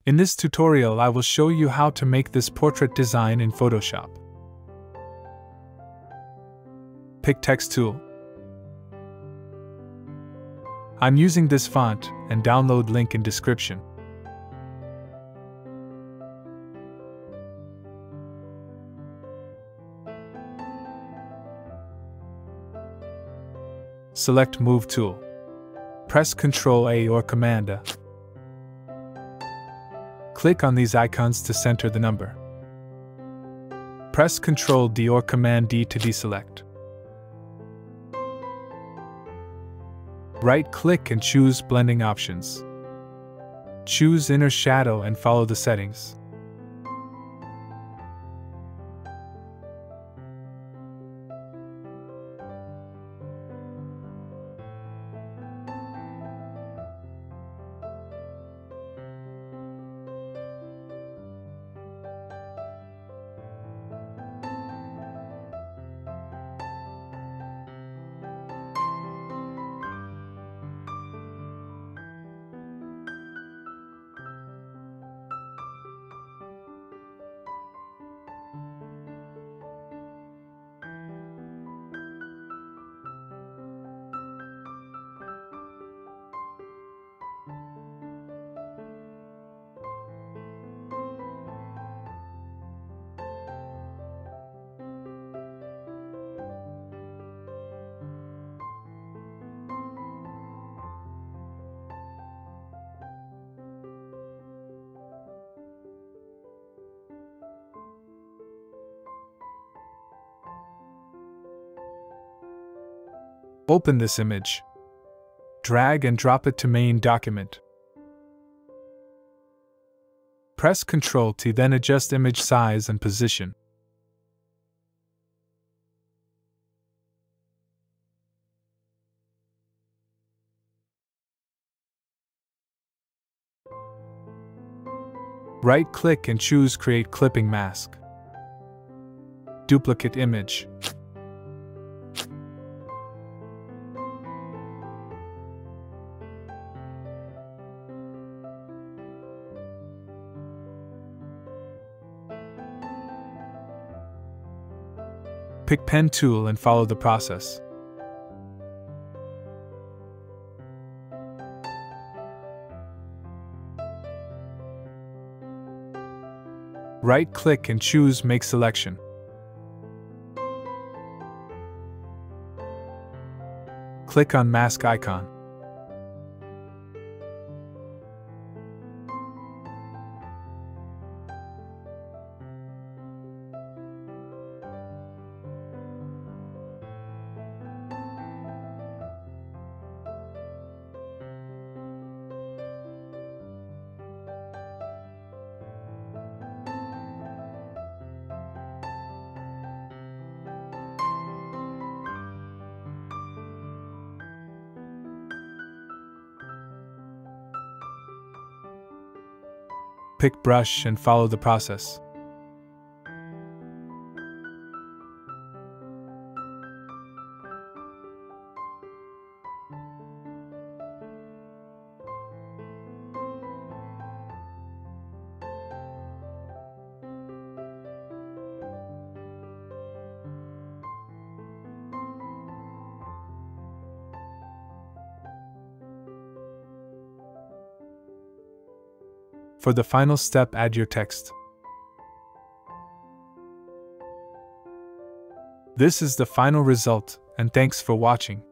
In this tutorial, I will show you how to make this portrait design in Photoshop. Pick Text tool. I'm using this font, and download link in description. Select Move tool. Press Ctrl A or Command A. Click on these icons to center the number. Press Ctrl D or Command D to deselect. Right-click and choose Blending Options. Choose Inner Shadow and follow the settings. Open this image. Drag and drop it to main document. Press Ctrl T, then adjust image size and position. Right-click and choose Create Clipping Mask. Duplicate image. Pick Pen tool and follow the process. Right-click and choose Make Selection. Click on Mask icon. Pick Brush and follow the process. For the final step, add your text. This is the final result, and thanks for watching.